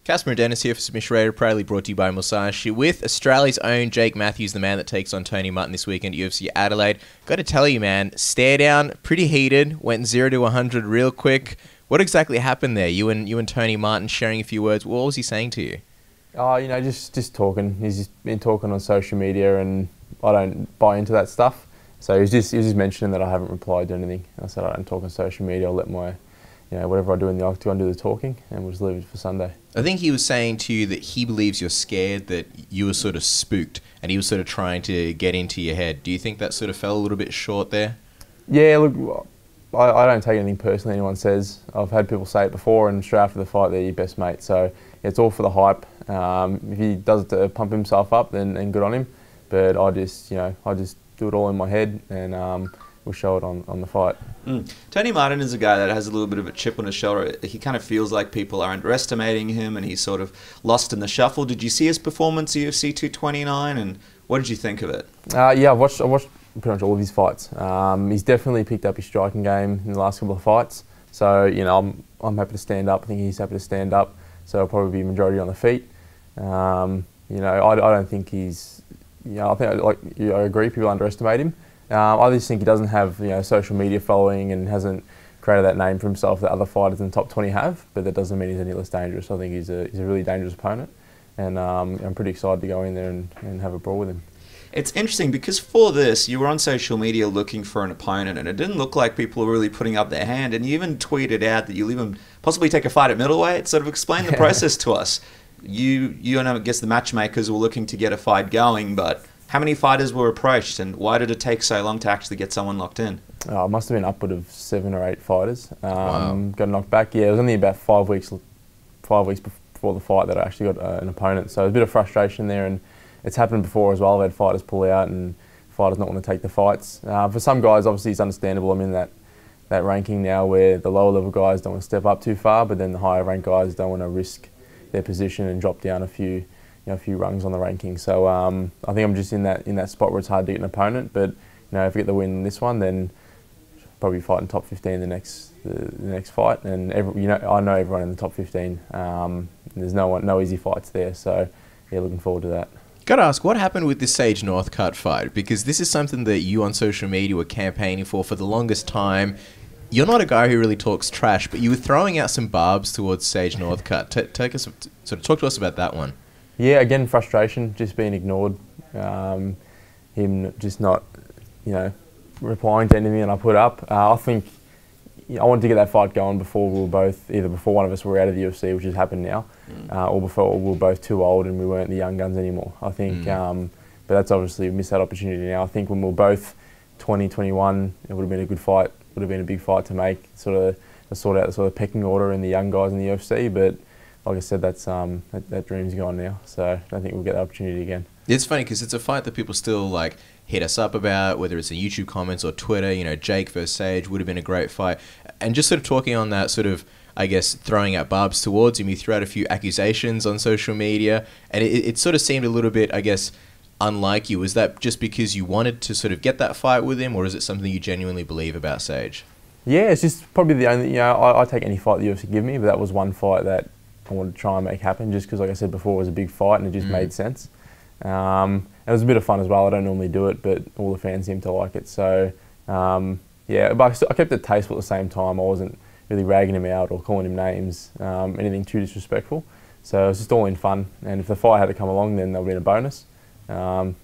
Casper and Dennis here for Submission Radio, proudly brought to you by Musashi, with Australia's own Jake Matthews, the man that takes on Tony Martin this weekend at UFC Adelaide. Got to tell you, man, stare down, pretty heated, went 0 to 100 real quick. What exactly happened there? You and Tony Martin sharing a few words. What was he saying to you? Just talking. He's just been talking on social media, and I don't buy into that stuff. So he was just mentioning that I haven't replied to anything. I said I don't talk on social media. I'll let my, whatever I do in the octagon, do the talking, and we'll just leave it for Sunday. I think he was saying to you that he believes you're scared, that you were sort of spooked, and he was sort of trying to get into your head. Do you think that sort of fell a little bit short there? Yeah, look, I don't take anything personally anyone says. I've had people say it before, and straight after the fight, they're your best mate. So it's all for the hype. If he does it to pump himself up, then good on him. But I just do it all in my head, and we'll show it on the fight. Tony Martin is a guy that has a little bit of a chip on his shoulder. He kind of feels like people are underestimating him, and he's sort of lost in the shuffle. Did you see his performance at UFC 229, and what did you think of it? Yeah, I've watched pretty much all of his fights. He's definitely picked up his striking game in the last couple of fights. So I'm happy to stand up. I think he's happy to stand up. So it'll probably be majority on the feet. I don't think he's. I think I agree. People underestimate him. I just think he doesn't have social media following and hasn't created that name for himself that other fighters in the top 20 have. But that doesn't mean he's any less dangerous. I think he's a really dangerous opponent, and I'm pretty excited to go in there and have a brawl with him. It's interesting because for this, you were on social media looking for an opponent, and it didn't look like people were really putting up their hand. And you even tweeted out that you'll even possibly take a fight at middleweight. Sort of explain the process to us. You and I guess the matchmakers were looking to get a fight going, but how many fighters were approached, and why did it take so long to actually get someone locked in? It must have been upward of 7 or 8 fighters. Wow. Got knocked back. Yeah, it was only about 5 weeks before the fight that I actually got an opponent. So it was a bit of frustration there, and it's happened before as well. I've had fighters pull out and fighters not want to take the fights. For some guys, obviously, it's understandable. I'm in that ranking now where the lower level guys don't want to step up too far, but then the higher ranked guys don't want to risk their position and drop down a few rungs on the ranking. So I think I'm just in that spot where it's hard to get an opponent. But if I get the win in this one, then probably fighting top 15 the next fight. And I know everyone in the top 15. There's no easy fights there. So yeah, looking forward to that. Gotta ask, what happened with this Sage Northcutt fight? Because this is something that you on social media were campaigning for the longest time. You're not a guy who really talks trash, but you were throwing out some barbs towards Sage Northcutt. Talk to us about that one. Yeah, again, frustration, just being ignored. Him just not, replying to anything that I put up. I think I wanted to get that fight going before before one of us were out of the UFC, which has happened now, or before we were both too old and we weren't the young guns anymore. I think, but that's obviously we missed that opportunity now. I think when we were both 20, 21, it would have been a good fight. Would have been a big fight to make, sort out the sort of pecking order in the young guys in the UFC. But like I said, that dream's gone now. So I don't think we'll get that opportunity again. It's funny because it's a fight that people still hit us up about, whether it's in YouTube comments or Twitter. Jake versus Sage would have been a great fight. And just sort of talking on that sort of, I guess, throwing out barbs towards him, you threw out a few accusations on social media, and it sort of seemed a little bit, I guess, unlike you. Was that just because you wanted to sort of get that fight with him, or is it something you genuinely believe about Sage? Yeah, it's just probably the only, I take any fight the UFC give me, but that was one fight that I wanted to try and make happen just because, like I said before, it was a big fight and it just made sense. It was a bit of fun as well. I don't normally do it, but all the fans seem to like it. So, yeah, but I kept it tasteful at the same time. I wasn't really ragging him out or calling him names, anything too disrespectful. So it was just all in fun. And if the fight had to come along, then that would have been a bonus. But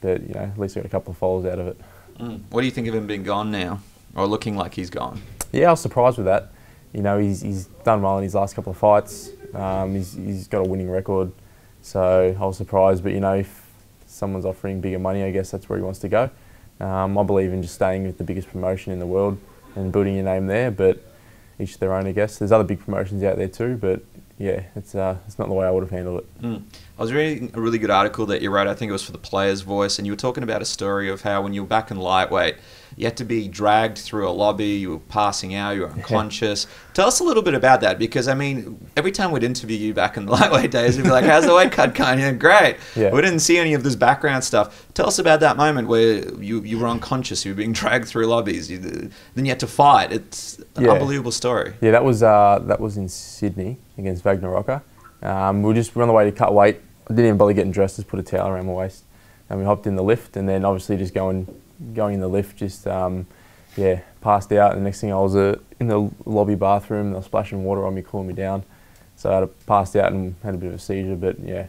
at least I got a couple of followers out of it. What do you think of him being gone now, or looking like he's gone? Yeah, I was surprised with that. He's done well in his last couple of fights. He's got a winning record, so I was surprised. But if someone's offering bigger money, I guess that's where he wants to go. I believe in just staying with the biggest promotion in the world and building your name there. But each their own, I guess. There's other big promotions out there too, but yeah, it's not the way I would have handled it. I was reading a really good article that you wrote, I think it was for the Player's Voice, and you were talking about a story of how when you were back in lightweight, you had to be dragged through a lobby, you were passing out, you were unconscious. Tell us a little bit about that, because I mean, every time we'd interview you back in the lightweight days, we'd be like, how's the weight cut going? Yeah, great. Yeah. We didn't see any of this background stuff. Tell us about that moment where you were unconscious, you were being dragged through lobbies, then you had to fight. It's an unbelievable story. Yeah, that was in Sydney against Wagner Rocker. We were on the way to cut weight. I didn't even bother getting dressed, just put a towel around my waist. And we hopped in the lift, and then obviously just going in the lift, just passed out. And the next thing I was in the lobby bathroom, they were splashing water on me, cooling me down. So I passed out and had a bit of a seizure, but yeah,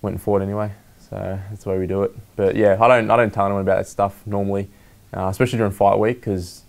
went and fought anyway. So that's the way we do it. But yeah, I don't tell anyone about that stuff normally, especially during fight week, because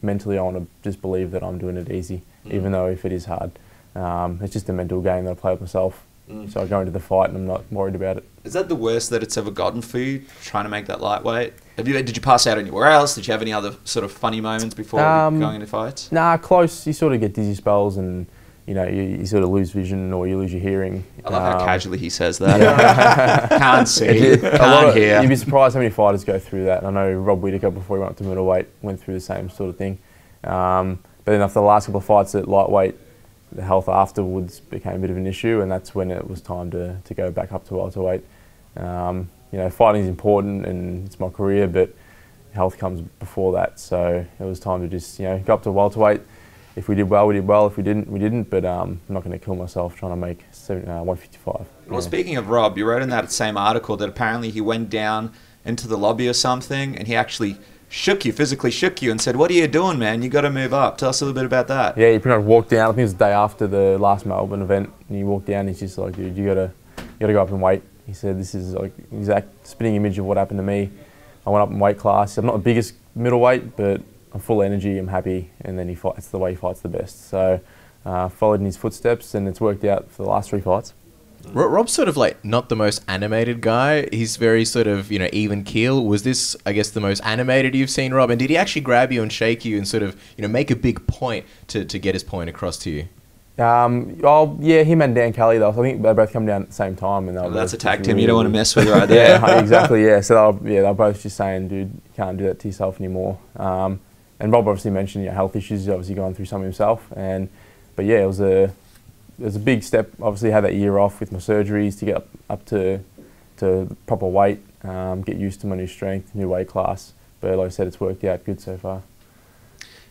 mentally I want to just believe that I'm doing it easy, even though if it is hard. It's just a mental game that I play with myself. So I go into the fight and I'm not worried about it. Is that the worst that it's ever gotten for you, trying to make that lightweight? Did you pass out anywhere else? Did you have any other sort of funny moments before going into fights? Nah, close. You sort of get dizzy spells and you sort of lose vision or you lose your hearing. I love how casually he says that. Can't see, can't hear. You'd be surprised how many fighters go through that. I know Rob Whittaker, before he went up to middleweight, went through the same sort of thing. But then after the last couple of fights at lightweight, the health afterwards became a bit of an issue, and that's when it was time to go back up to welterweight. Fighting is important and it's my career, but health comes before that. So it was time to just go up to welterweight. If we did well, we did well. If we didn't, we didn't. But I'm not going to kill myself trying to make 155. Well, speaking of Rob, you wrote in that same article that apparently he went down into the lobby or something, and he actually physically shook you and said, "What are you doing, man? You got to move up." Tell us a little bit about that. Yeah, he pretty much walked down. I think it was the day after the last Melbourne event, and he walked down and he's just like, "Dude, you got to go up and weight." He said, "This is like exact spitting image of what happened to me." I went up in weight class. I'm not the biggest middleweight, but I'm full of energy, I'm happy, and then he fights. It's the way he fights the best. So followed in his footsteps, and it's worked out for the last 3 fights. Rob's sort of like not the most animated guy. He's very sort of, even keel. Was this, I guess, the most animated you've seen Rob? And did he actually grab you and shake you and sort of, make a big point to get his point across to you? Yeah, him and Dan Kelly, though. I think they both come down at the same time. And that's a tag team you don't want to mess with right there. Yeah, exactly, yeah. So they're both just saying, dude, you can't do that to yourself anymore. And Rob obviously mentioned health issues. He's obviously going through some himself. But yeah, it was a big step. Obviously, I had that year off with my surgeries to get up to proper weight, get used to my new strength, new weight class. But like I said, it's worked out good so far.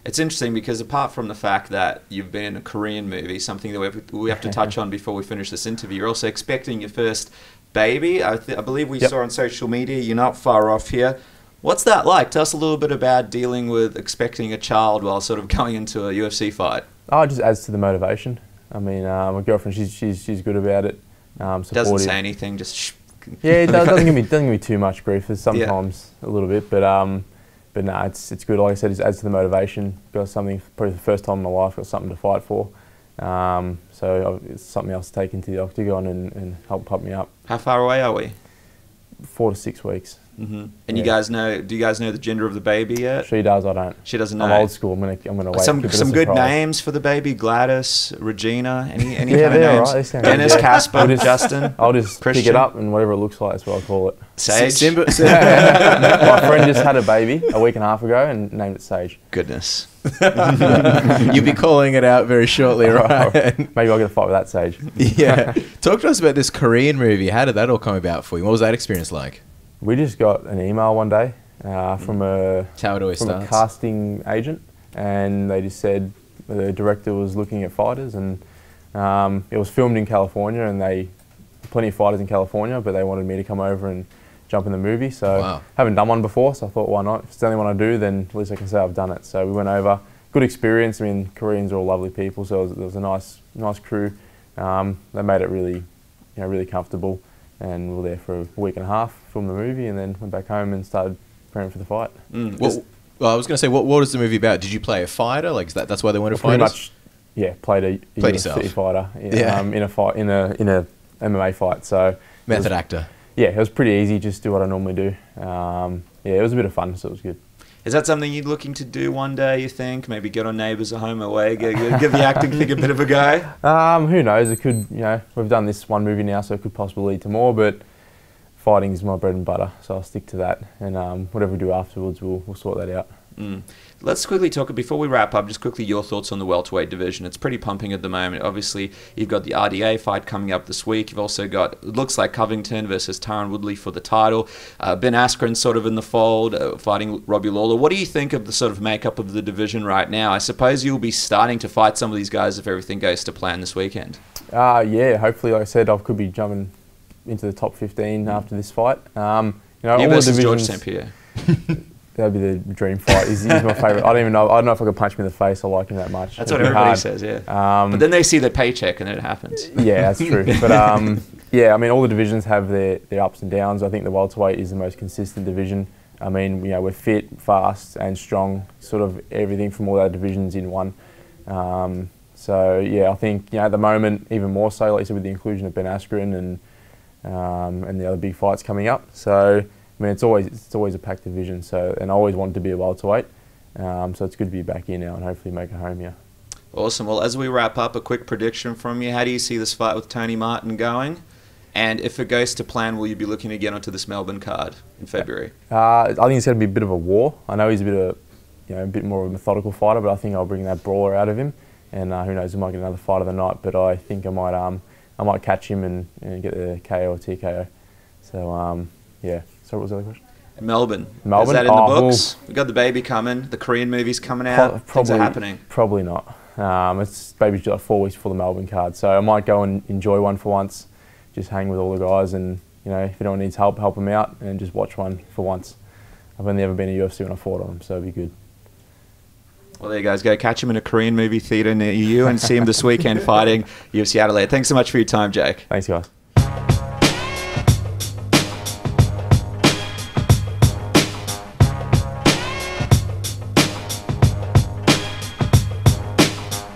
It's interesting because apart from the fact that you've been in a Korean movie, something that we have to touch on before we finish this interview, you're also expecting your first baby. I believe we saw on social media. You're not far off here. What's that like? Tell us a little bit about dealing with expecting a child while sort of going into a UFC fight. Oh, it just adds to the motivation. I mean, my girlfriend, she's good about it. Supportive. Doesn't say anything, just shh. Yeah, it doesn't give me too much grief. There's sometimes a little bit, but no, it's good. Like I said, it adds to the motivation. Got something, probably the first time in my life, got something to fight for. So it's something else to take into the octagon and help pump me up. How far away are we? 4 to 6 weeks. Mm-hmm. And do you guys know the gender of the baby yet? She does, I don't. She doesn't know. I'm old school. I'm gonna wait. Some good names for the baby: Gladys, Regina, any kind yeah, of names. Right. Dennis, Casper, Justin. I'll just Christian. pick it up and whatever it looks like, that's what I'll call it. Sage. My friend just had a baby a week and a half ago and named it Sage. Goodness. You'll be calling it out very shortly, right? Maybe I'll get a fight with that Sage. Yeah. Talk to us about this Korean movie. How did that all come about for you? What was that experience like? We just got an email one day from a casting agent, and they just said the director was looking at fighters, and it was filmed in California, and plenty of fighters in California, but they wanted me to come over and jump in the movie. So haven't done one before, so I thought, why not? If it's the only one I do, then at least I can say I've done it. So we went over, good experience. I mean, Koreans are all lovely people, so it was a nice crew. They made it really, really comfortable. And we were there for a week and a half, filmed the movie, and then went back home and started preparing for the fight. Well, I was going to say, what was the movie about? Did you play a fighter? Like, that's why they wanted fighters? Pretty much, yeah. Played a UFC fighter in a fight in a MMA fight. So method actor. Yeah, it was pretty easy. Just do what I normally do. It was a bit of fun, so it was good. Is that something you're looking to do one day, you think? Maybe get on Neighbours or Home Away, give the acting thing a bit of a go? Who knows? It could, we've done this one movie now, so it could possibly lead to more, but fighting is my bread and butter, so I'll stick to that. And whatever we do afterwards, we'll sort that out. Let's quickly talk, before we wrap up, just quickly your thoughts on the welterweight division. It's pretty pumping at the moment. Obviously, you've got the RDA fight coming up this week. You've also got, it looks like Covington versus Tyron Woodley for the title. Ben Askren sort of in the fold, fighting Robbie Lawler. What do you think of the sort of makeup of the division right now? I suppose you'll be starting to fight some of these guys if everything goes to plan this weekend. Yeah, hopefully, like I said, I could be jumping into the top 15 after this fight. You know, You all the versus George divisions. St. Pierre. That'd be the dream fight. He's my favourite. I don't know if I could punch him in the face. I like him that much. That's It'd what be everybody hard. says, yeah. But then they see the paycheck and then it happens. Yeah, that's true. But yeah, I mean, all the divisions have their ups and downs. I think the welterweight is the most consistent division. I mean, you know, we're fit, fast, and strong. Sort of everything from all our divisions in one. So yeah, I think, you know, at the moment even more so, like you said, with the inclusion of Ben Askren and the other big fights coming up. So I mean, it's always a packed division. So, and I always wanted to be a welterweight. So it's good to be back here now and hopefully make a home here. Awesome. Well, as we wrap up, a quick prediction from you. How do you see this fight with Tony Martin going? And if it goes to plan, will you be looking to get onto this Melbourne card in February? I think it's going to be a bit of a war. I know he's a bit more of a methodical fighter, but I think I'll bring that brawler out of him. And who knows, we might get another fight of the night. But I think I might catch him and get the KO or TKO. So yeah. So what was the other question? Melbourne. Melbourne? Is that in the books? We've got the baby coming. The Korean movie's coming out. Things are happening. Probably not. It's baby's like 4 weeks before the Melbourne card. So I might go and enjoy one for once. Just hang with all the guys and, you know, if anyone needs help them out and just watch one for once. I've only ever been to UFC when I fought on them, so it'll be good. Well, there you guys go. Catch him in a Korean movie theatre near you and see him this weekend fighting UFC Adelaide. Thanks so much for your time, Jake. Thanks, guys.